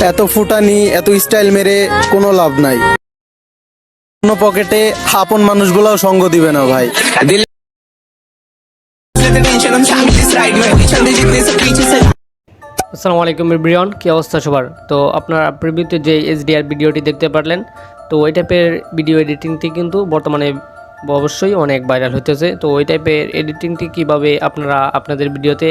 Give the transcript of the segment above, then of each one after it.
এত ফুটানি এত স্টাইল মেরে কোনো লাভ নাই। কোনো পকেটে আপন মানুষগুলোও সঙ্গ দিবে না ভাই। আসসালামু আলাইকুম এভরিওয়ান, কি অবস্থা সবার? তো আপনারা প্রিভিউতে যে এইচডিআর ভিডিওটি দেখতে পারলেন, তো ওই টাইপের ভিডিও এডিটিংটি কিন্তু বর্তমানে অবশ্যই অনেক ভাইরাল হতেছে। তো ওই টাইপের এডিটিংটি কিভাবে আপনারা আপনাদের ভিডিওতে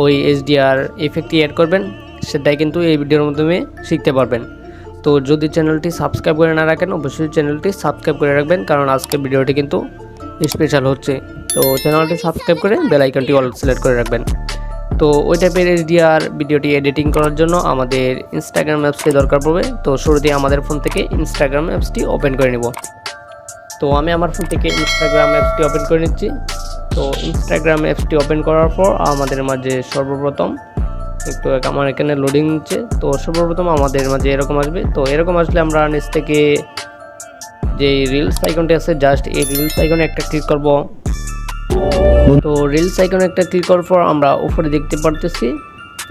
ওই এইচডিআর ইফেক্টটি অ্যাড করবেন সেটাই কিন্তু এই ভিডিওর মাধ্যমে শিখতে পারবেন। তো যদি চ্যানেলটি সাবস্ক্রাইব করে না রাখেন, অবশ্যই চ্যানেলটি সাবস্ক্রাইব করে রাখবেন, কারণ আজকে ভিডিওটি কিন্তু স্পেশাল হচ্ছে। তো চ্যানেলটি সাবস্ক্রাইব করে বেল আইকনটি অল সিলেক্ট করে রাখবেন। তো ওই টাইপের এইচডিআর ভিডিওটি এডিটিং করার জন্য আমাদের ইনস্টাগ্রাম অ্যাপসটি দরকার পড়বে। তো শুরুতেই আমাদের ফোন থেকে ইনস্টাগ্রাম অ্যাপসটি ওপেন করে নিব। তো আমি আমার ফোন থেকে ইনস্টাগ্রাম অ্যাপসটি ওপেন করে নিচ্ছি। তো ইনস্টাগ্রাম অ্যাপসটি ওপেন করার পর আমাদের মাঝে সর্বপ্রথম একটু আমার এখানে লোডিং নিচ্ছে। তো সর্বপ্রথম আমাদের মাঝে এরকম আসবে। তো এরকম আসলে আমরা নিচ থেকে যে রিলস আইকনটি আছে, জাস্ট এই রিলস আইকনে একটা ক্লিক করব। তো রিলস আইকনে একটা ক্লিক করার পর আমরা উপরে দেখতে পারতেছি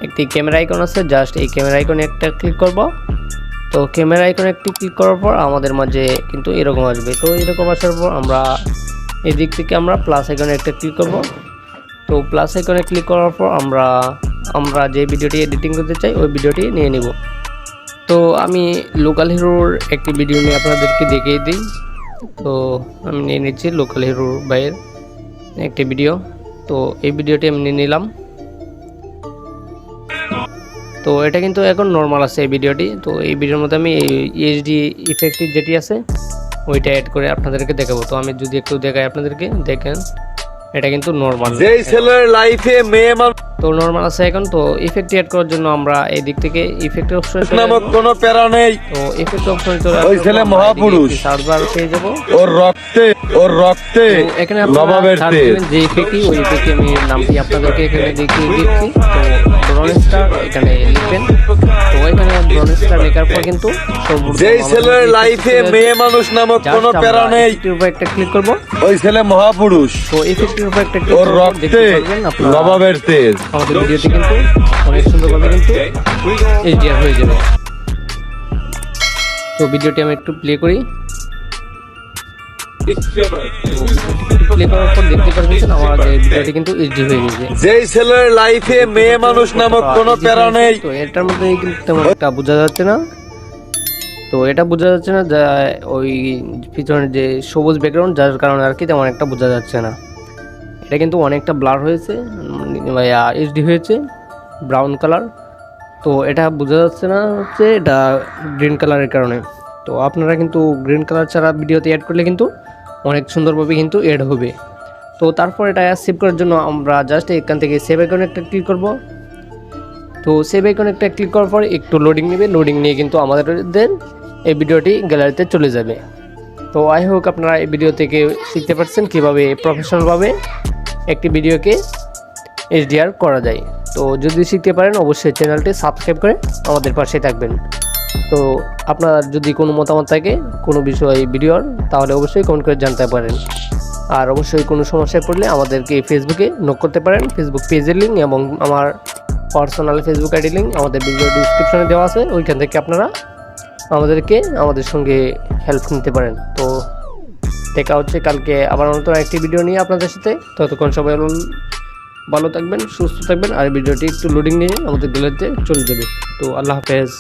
একটি ক্যামেরা আইকন আছে, জাস্ট এই ক্যামেরা আইকনে একটা ক্লিক করব। তো ক্যামেরা আইকনে একটি ক্লিক করার পর আমাদের মাঝে কিন্তু এরকম আসবে। তো এরকম আসার পর আমরা এই দিক থেকে আমরা প্লাস আইকনে একটা ক্লিক করব। তো প্লাস আইকনে ক্লিক করার পর আমরা যে ভিডিওটি এডিটিং করতে চাই ওই ভিডিওটি নিয়ে নিব। তো আমি লোকাল হিরোর একটি ভিডিও নিয়ে আপনাদেরকে দেখিয়ে দিই। তো আমি নিয়ে নিচ্ছি লোকাল হিরোর ভাইয়ের একটি ভিডিও। তো এই ভিডিওটি আমি নিয়ে নিলাম। তো এটা কিন্তু এখন নর্মাল আছে এই ভিডিওটি। তো এই ভিডিওর মধ্যে আমি এইচডি ইফেক্টটি যেটি আছে ওইটা অ্যাড করে আপনাদেরকে দেখাবো। তো আমি যদি একটু দেখাই আপনাদেরকে, দেখেন এটা কিন্তু নর্মাল। যেই ছেলের লাইফে মেয়ে তো নর্মাল আছে এখন। তো ইফেক্ট অ্যাড করার জন্য আমরা এই দিক থেকে ইফেক্টের অপশনে নামক কোনো প্যারা নেই। তো ইফেক্ট অপশনে চলে ওই ছেলে মহাপুরুষ, সার্চ বার পেয়ে যাব। ওর রক্তে এখানে আপনারা যে ইফেক্টই ওই ইফেক্টে আমি নামটি আপনাদেরকে এখানে দেখিয়ে দিচ্ছি। তো ব্রাউন স্টার এখানে লিখবেন। তো এখানে ব্রাউন স্টার লেখার পর কিন্তু যেই ছেলের লাইফে মেয়ে মানুষ নামক কোনো প্যারা নেই, এর উপর একটা ক্লিক করব। ওই ছেলে মহাপুরুষ। তো ইফেক্টের উপর একটা ক্লিক ওর রক্তে নবাবের তেজ। আমাদের ভিডিওটি কিন্তু অনেক সুন্দরভাবে কিন্তু এইচডিআর হয়ে যাবে। তো ভিডিওটি আমি একটু প্লে করি। প্লে করার পর দেখতে পারবেন আমাদের ভিডিওটি কিন্তু এইচডি হয়ে গেছে। যেই ছেলের লাইফে মেয়ে মানুষ নামক কোনো প্যারা নেই। তো এটার মধ্যে কিন্তু তেমন একটা বোঝা যাচ্ছে না। তো এটা বোঝা যাচ্ছে না যে ওই পিছনে যে সবুজ ব্যাকগ্রাউন্ড, যার কারণে আর কি তেমন একটা বোঝা যাচ্ছে না। এটা কিন্তু অনেকটা ব্লার হয়েছে, এইচডি হয়েছে ব্রাউন কালার। তো এটা বোঝা যাচ্ছে না হচ্ছে এটা গ্রিন কালারের কারণে। তো আপনারা কিন্তু গ্রিন কালার ছাড়া ভিডিওতে অ্যাড করলে কিন্তু অনেক সুন্দরভাবে কিন্তু অ্যাড হবে। তো তারপর এটা সেভ করার জন্য আমরা জাস্ট এখান থেকে সেভ আইকনে একটা ক্লিক করব। তো সেভ আইকনে একটা ক্লিক করার পর একটু লোডিং নেবে। লোডিং নিয়ে কিন্তু আমাদের এই ভিডিওটি গ্যালারিতে চলে যাবে। তো আই হোপ আপনারা এই ভিডিও থেকে শিখতে পারছেন কীভাবে প্রফেশনালভাবে একটি ভিডিওকে এইচডিআর করা যায়। তো যদি শিখতে পারেন অবশ্যই চ্যানেলটি সাবস্ক্রাইব করে আমাদের পাশে থাকবেন। তো আপনার যদি কোনো মতামত থাকে কোনো বিষয় ভিডিওর, তাহলে অবশ্যই কমেন্ট করে জানতে পারেন। আর অবশ্যই কোনো সমস্যায় পড়লে আমাদেরকে ফেসবুকে নক করতে পারেন। ফেসবুক পেজের লিঙ্ক এবং আমার পার্সোনাল ফেসবুক আইডি লিঙ্ক আমাদের ভিডিও ডিসক্রিপশনে দেওয়া আছে, ওইখান থেকে আপনারা আমাদের সঙ্গে হেল্প নিতে পারেন। তো দেখা হচ্ছে কালকে আবার নতুন একটি ভিডিও নিয়ে আপনাদের সাথে। ততক্ষণ সবাই ভালো থাকবেন, সুস্থ থাকবেন। আর ভিডিওটি একটু লোডিং নিয়ে আমাদের গ্যালারিতে চলে যাবে। তো আল্লাহ হাফেজ।